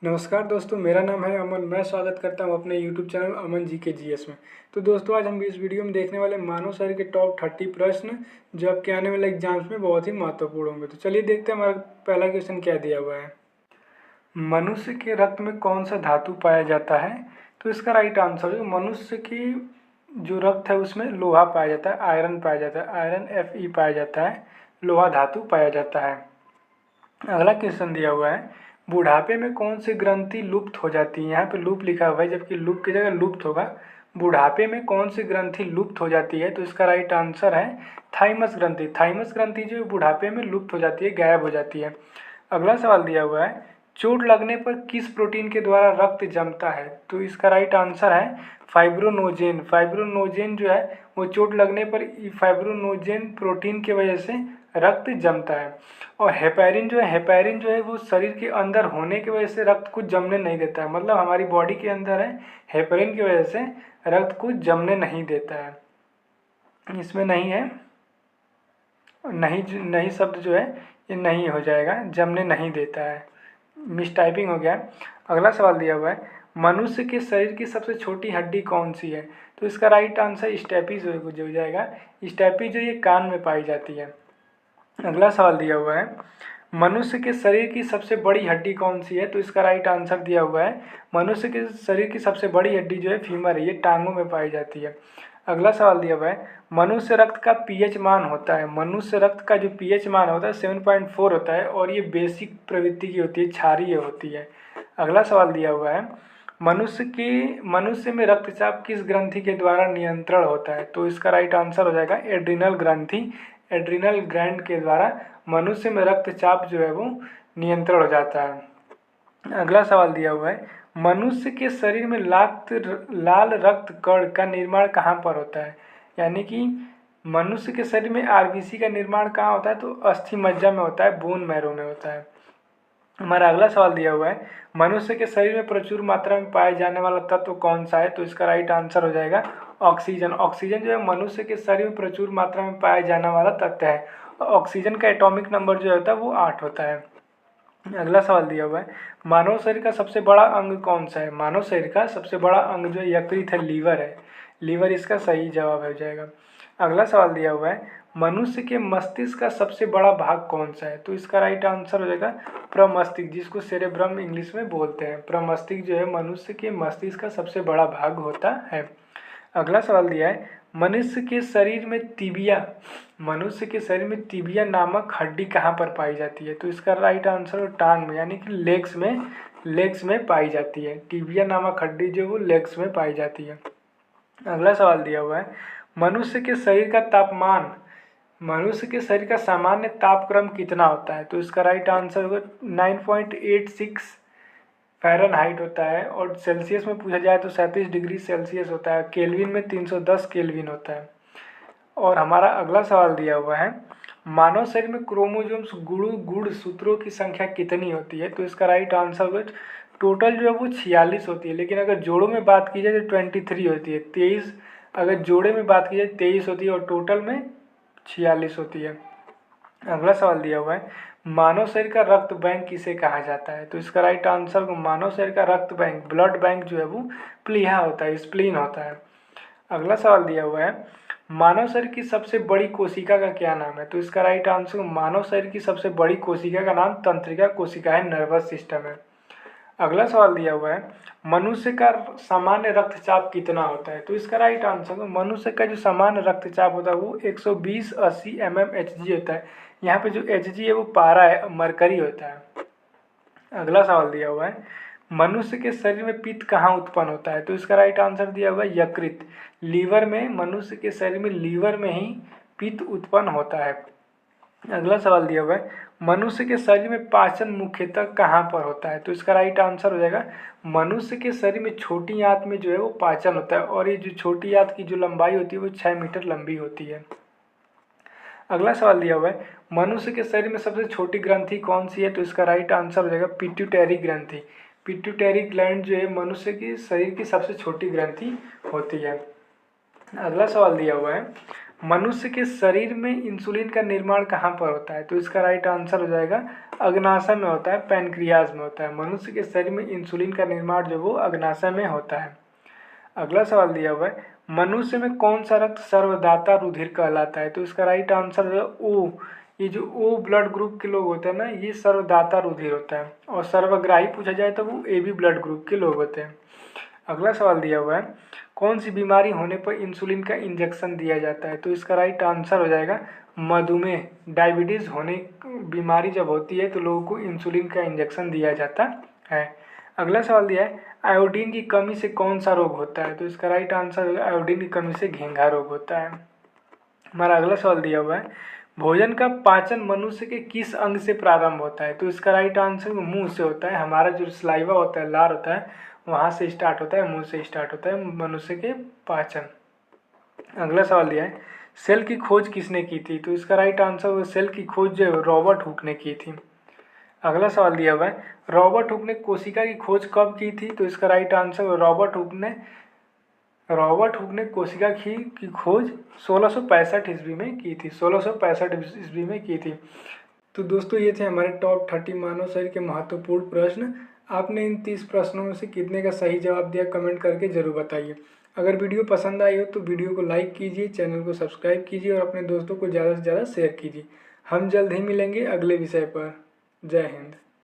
नमस्कार दोस्तों, मेरा नाम है अमन। मैं स्वागत करता हूं अपने यूट्यूब चैनल अमन जी के जीएस में। तो दोस्तों, आज हम इस वीडियो में देखने वाले मानव शरीर के टॉप 30 प्रश्न जो आपके आने वाले एग्जाम्स में बहुत ही महत्वपूर्ण होंगे। तो चलिए देखते हैं हमारा पहला क्वेश्चन क्या दिया हुआ है। मनुष्य के रक्त में कौन सा धातु पाया जाता है? तो इसका राइट आंसर है मनुष्य की जो रक्त है उसमें लोहा पाया जाता है, आयरन पाया जाता है, आयरन Fe पाया जाता है, लोहा धातु पाया जाता है। अगला क्वेश्चन दिया हुआ है, बुढ़ापे में कौन सी ग्रंथि लुप्त हो जाती है? यहाँ पे लुप लिखा हुआ है जबकि लुप की जगह लुप्त होगा। बुढ़ापे में कौन सी ग्रंथि लुप्त हो जाती है? तो इसका राइट आंसर है थाइमस ग्रंथि। थाइमस ग्रंथि जो बुढ़ापे में लुप्त हो जाती है, गायब हो जाती है। अगला सवाल दिया हुआ है, चोट लगने पर किस प्रोटीन के द्वारा रक्त जमता है? तो इसका राइट आंसर है फाइब्रोनोजेन। फाइब्रोनोजेन जो है वो चोट लगने पर फाइब्रोनोजेन प्रोटीन की वजह से रक्त जमता है। और हेपेरिन जो है वो शरीर के अंदर होने की वजह से रक्त को जमने नहीं देता है। मतलब हमारी बॉडी के अंदर है, हेपेरिन की वजह से रक्त को जमने नहीं देता है। इसमें नहीं है, नहीं शब्द जो है ये नहीं हो जाएगा, जमने नहीं देता है, मिस टाइपिंग हो गया। अगला सवाल दिया हुआ है, मनुष्य के शरीर की सबसे छोटी हड्डी कौन सी है? तो इसका राइट आंसर स्टेपीज हो जाएगा। स्टेपीज जो ये कान में पाई जाती है। अगला सवाल दिया हुआ है, मनुष्य के शरीर की सबसे बड़ी हड्डी कौन सी है? तो इसका राइट आंसर दिया हुआ है मनुष्य के शरीर की सबसे बड़ी हड्डी जो है फीमर है, ये टांगों में पाई जाती है। अगला सवाल दिया हुआ है, मनुष्य रक्त का पीएच मान होता है। मनुष्य रक्त का जो पीएच मान होता है 7.4 होता है और ये बेसिक प्रवृत्ति की होती है, क्षारीय होती है। अगला सवाल दिया हुआ है, मनुष्य में रक्तचाप किस ग्रंथि के द्वारा नियंत्रण होता है? तो इसका राइट आंसर हो जाएगा एड्रिनल ग्रंथि। एड्रिनल ग्लैंड के द्वारा मनुष्य में रक्तचाप जो है वो नियंत्रण हो जाता है। अगला सवाल दिया हुआ है, मनुष्य के शरीर में लाल रक्त कण का निर्माण कहाँ पर होता है? यानी कि मनुष्य के शरीर में आरबीसी का निर्माण कहाँ होता है? तो अस्थि मज्जा में होता है, बोन मैरो में होता है। हमारा अगला सवाल दिया हुआ है, मनुष्य के शरीर में प्रचुर मात्रा में पाए जाने वाला तत्व कौन सा है? तो इसका राइट आंसर हो जाएगा ऑक्सीजन। ऑक्सीजन जो है मनुष्य के शरीर में प्रचुर मात्रा में पाया जाने वाला तत्व है। ऑक्सीजन का एटॉमिक नंबर जो होता है वो 8 होता है। अगला सवाल दिया हुआ है, मानव शरीर का सबसे बड़ा अंग कौन सा है? मानव शरीर का सबसे बड़ा अंग जो यकृत है, लीवर है। लीवर इसका सही जवाब हो जाएगा। अगला सवाल दिया हुआ है, मनुष्य के मस्तिष्क का सबसे बड़ा भाग कौन सा है? तो इसका राइट आंसर हो जाएगा प्रमस्तिष्क, जिसको सेरेब्रम इंग्लिश में बोलते हैं। प्रमस्तिष्क जो है मनुष्य के मस्तिष्क का सबसे बड़ा भाग होता है। अगला सवाल दिया है, मनुष्य के शरीर में तिबिया नामक हड्डी कहाँ पर पाई जाती है? तो इसका राइट आंसर टांग में, यानी कि लेग्स में पाई जाती है। टिबिया नामक हड्डी जो वो लेग्स में पाई जाती है। अगला सवाल दिया हुआ है, मनुष्य के शरीर का सामान्य तापक्रम कितना होता है? तो इसका राइट आंसर होगा 9.86 फ़ारेनहाइट होता है। और सेल्सियस में पूछा जाए तो 37 डिग्री सेल्सियस होता है। केल्विन में 310 केल्विन होता है। और हमारा अगला सवाल दिया हुआ है, मानव शरीर में क्रोमोसोम्स गुणसूत्रों की संख्या कितनी होती है? तो इसका राइट आंसर होगा टोटल जो है वो 46 होती है, लेकिन अगर जोड़ों में बात की जाए तो 23 होती है। 23 अगर जोड़े में बात की जाए 23 होती है और टोटल में 46 होती है। अगला सवाल दिया हुआ है, मानव शरीर का रक्त बैंक किसे कहा जाता है? तो इसका राइट आंसर को मानव शरीर का रक्त बैंक, ब्लड बैंक जो है वो प्लीहा होता है, स्प्लीन होता है। अगला सवाल दिया हुआ है, मानव शरीर की सबसे बड़ी कोशिका का क्या नाम है? तो इसका राइट आंसर मानव शरीर की सबसे बड़ी कोशिका का नाम तंत्रिका कोशिका है, नर्वस सिस्टम है। अगला सवाल दिया हुआ है, मनुष्य का सामान्य रक्तचाप कितना होता है? तो इसका राइट आंसर मनुष्य का जो सामान्य रक्तचाप होता है वो 120/80 mmHg होता है। यहाँ पे जो Hg है वो पारा है, मरकरी होता है। अगला सवाल दिया हुआ है, मनुष्य के शरीर में पित्त कहाँ उत्पन्न होता है? तो इसका राइट आंसर दिया हुआ है यकृत, लीवर में। मनुष्य के शरीर में लीवर में ही पित्त उत्पन्न होता है। अगला सवाल दिया हुआ है, मनुष्य के शरीर में पाचन मुख्यतः कहाँ पर होता है? तो इसका राइट आंसर हो जाएगा मनुष्य के शरीर में छोटी आंत में जो है वो पाचन होता है। और ये जो छोटी आंत की जो लंबाई होती है वो 6 मीटर लंबी होती है। अगला सवाल दिया हुआ है, मनुष्य के शरीर में सबसे छोटी ग्रंथि कौन सी है? तो इसका राइट आंसर हो जाएगा पिट्यूटरी ग्रंथि। पिट्यूटरी ग्लैंड जो है मनुष्य के शरीर की सबसे छोटी ग्रंथि होती है। अगला सवाल दिया हुआ है, मनुष्य के शरीर में इंसुलिन का निर्माण कहाँ पर होता है? तो इसका राइट आंसर हो जाएगा अग्नाशय में होता है, पैनक्रियाज में होता है। मनुष्य के शरीर में इंसुलिन का निर्माण जो वो अग्नाशय में होता है। अगला सवाल दिया हुआ है, मनुष्य में कौन सा रक्त सर्वदाता रुधिर कहलाता है? तो इसका राइट आंसर है ओ। ये जो ओ ब्लड ग्रुप के लोग होते हैं ना, ये सर्वदाता रुधिर होता है। और सर्वग्राही पूछा जाए तो वो ए बी ब्लड ग्रुप के लोग होते हैं। अगला सवाल दिया हुआ है, कौन सी बीमारी होने पर इंसुलिन का इंजेक्शन दिया जाता है? तो इसका राइट आंसर हो जाएगा मधुमेह। डायबिटीज़ होने बीमारी जब होती है तो लोगों को इंसुलिन का इंजेक्शन दिया जाता है। अगला सवाल दिया है, आयोडीन की कमी से कौन सा रोग होता है? तो इसका राइट आंसर होगा आयोडीन की कमी से घेंघा रोग होता है। हमारा अगला सवाल दिया हुआ है, भोजन का पाचन मनुष्य के किस अंग से प्रारंभ होता है? तो इसका राइट आंसर मुंह से होता है। हमारा जो सलाइवा होता है, लार होता है, वहाँ से स्टार्ट होता है, मुंह से स्टार्ट होता है मनुष्य के पाचन। अगला सवाल दिया है, सेल की खोज किसने की थी? तो इसका राइट आंसर सेल की खोज जो रॉबर्ट हुक ने की थी। अगला सवाल दिया हुआ है, रॉबर्ट हुक ने कोशिका की खोज कब की थी? तो इसका राइट आंसर रॉबर्ट हुक ने कोशिका की खोज 1665 ईस्वी में की थी। 1665 ईस्वी में की थी। तो दोस्तों ये थे हमारे टॉप 30 मानव शरीर के महत्वपूर्ण प्रश्न। आपने इन 30 प्रश्नों में से कितने का सही जवाब दिया कमेंट करके ज़रूर बताइए। अगर वीडियो पसंद आई हो तो वीडियो को लाइक कीजिए, चैनल को सब्सक्राइब कीजिए और अपने दोस्तों को ज़्यादा से ज़्यादा शेयर कीजिए। हम जल्द ही मिलेंगे अगले विषय पर। जय हिंद।